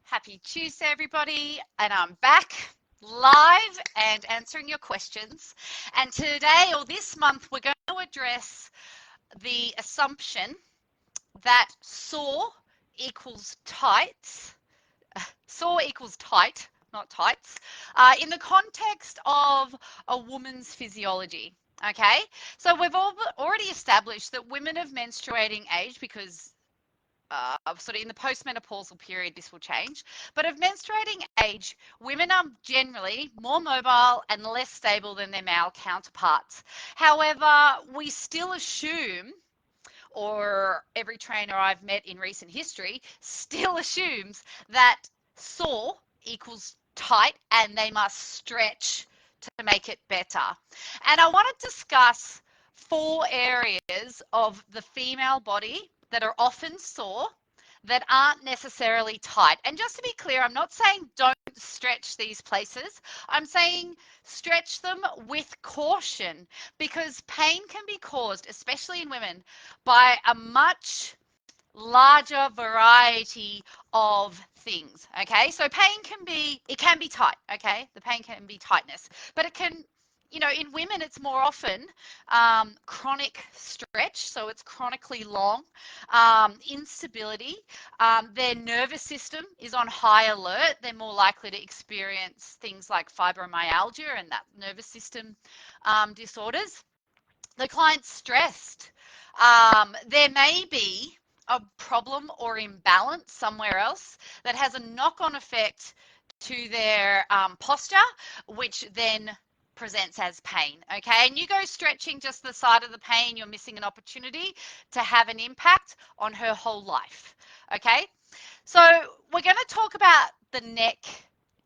Happy Tuesday, everybody, and I'm back live and answering your questions. And today, or this month, we're going to address the assumption that sore equals tights. Sore equals tight, not tights, in the context of a woman's physiology. Okay, so we've already established that women of menstruating age, because sort of in the postmenopausal period, this will change. But of menstruating age, women are generally more mobile and less stable than their male counterparts. However, we still assume, or every trainer I've met in recent history still assumes, that sore equals tight and they must stretch to make it better. And I want to discuss 4 areas of the female body that are often sore, that aren't necessarily tight. And just to be clear, I'm not saying don't stretch these places. I'm saying stretch them with caution, because pain can be caused, especially in women, by a much larger variety of things. Okay, so pain can be, it can be tight. Okay, the pain can be tightness, but it can, you know, in women it's more often chronic stretch, so it's chronically long, instability, their nervous system is on high alert, they're more likely to experience things like fibromyalgia and that nervous system disorders. The client's stressed, there may be a problem or imbalance somewhere else that has a knock-on effect to their posture, which then presents as pain. Okay, and you go stretching just the side of the pain, you're missing an opportunity to have an impact on her whole life. Okay, so we're going to talk about the neck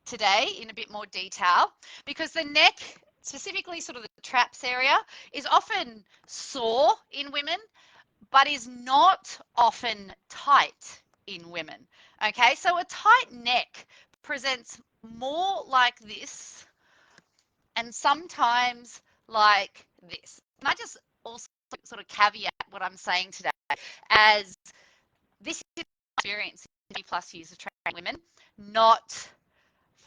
today in a bit more detail, because the neck, specifically sort of the traps area, is often sore in women, but is not often tight in women. Okay, so a tight neck presents more like this and sometimes like this. And I just also sort of caveat what I'm saying today, as this is experience in 20 plus years of training women, not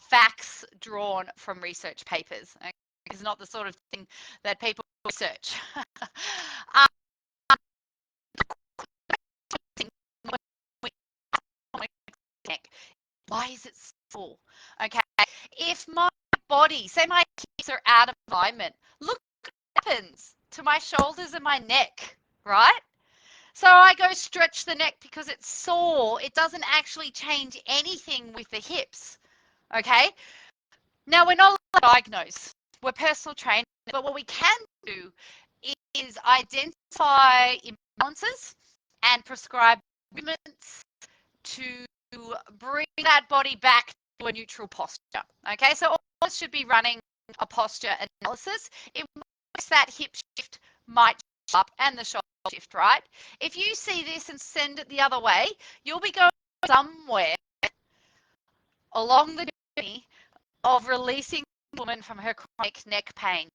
facts drawn from research papers. Okay? It's not the sort of thing that people research. Why is it sore? Okay, if my body, say my hips are out of alignment, look what happens to my shoulders and my neck, right? So I go stretch the neck because it's sore. It doesn't actually change anything with the hips, okay? Now, we're not allowed to diagnose. We're personal trainers, but what we can do is identify imbalances and prescribe treatments to bring that body back to a neutral posture. Okay, so all of us should be running a posture analysis. It makes that hip shift might shift up and the shoulder shift, right? If you see this and send it the other way, you'll be going somewhere along the journey of releasing the woman from her chronic neck pain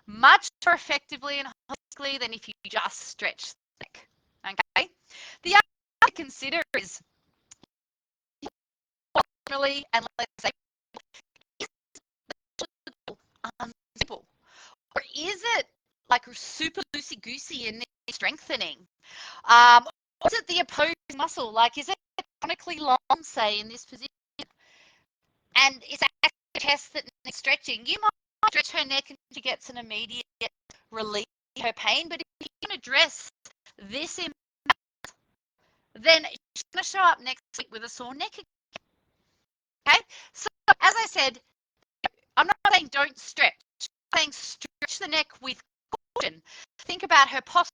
much more effectively and holistically than if you just stretch the neck. Okay, the other thing to consider is, and let's say, is it unstable, or is it like super loosey goosey and strengthening? Or is it the opposing muscle? Like, is it chronically long, say, in this position? And it's actually a test that needs stretching. You might stretch her neck and she gets an immediate relief of her pain, but if you can address this imbalance, then she's going to show up next week with a sore neck again. Okay, so as I said, I'm not saying don't stretch. I'm saying stretch the neck with caution. Think about her posture.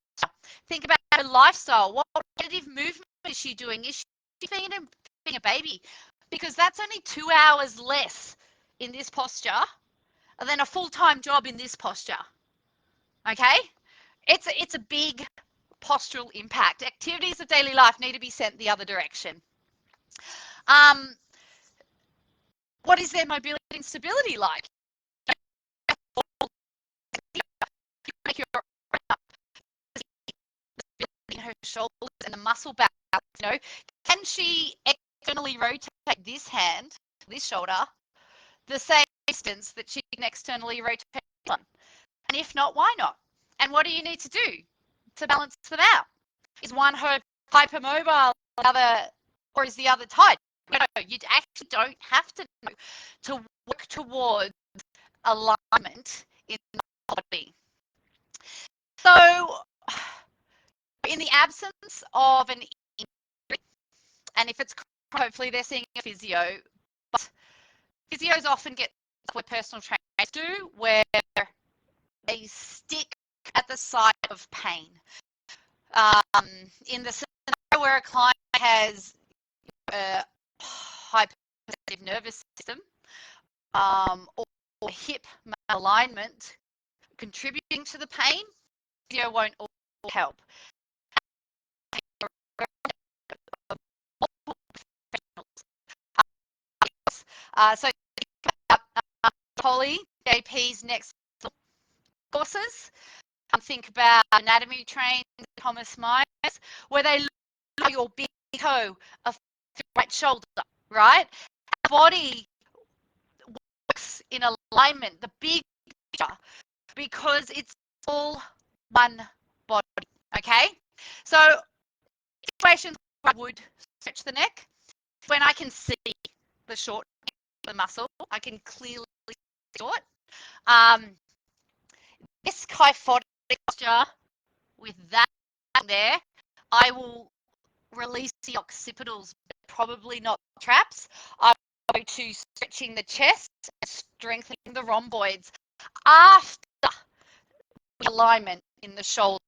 Think about her lifestyle. What repetitive movement is she doing? Is she feeding a baby? Because that's only 2 hours less in this posture than a full-time job in this posture. Okay, it's a big postural impact. Activities of daily life need to be sent the other direction. What is their mobility and stability like? In her shoulders and the muscle balance, you know, can she externally rotate this hand, this shoulder, the same distance that she can externally rotate this one? And if not, why not? And what do you need to do to balance them out? Is one hypermobile, the other, or is the other tight? No, you actually don't have to know to work towards alignment in the body. So, in the absence of an injury, and if it's hopefully they're seeing a physio, but physios often get what personal trainers do, where they stick at the site of pain. In the scenario where a client has a hypersensitive nervous system or hip malalignment contributing to the pain, physio won't help. So Polly, JP's next courses. Think about anatomy trains, Thomas Myers, where they look at your big toe of the right shoulder, right? Our body works in alignment, the big picture, because it's all one body, okay? So situations where I would stretch the neck, when I can see the short the muscle, I can clearly see it. This kyphotic posture with that there, I will release the occipitals, but probably not traps. I go to stretching the chest and strengthening the rhomboids after the alignment in the shoulder.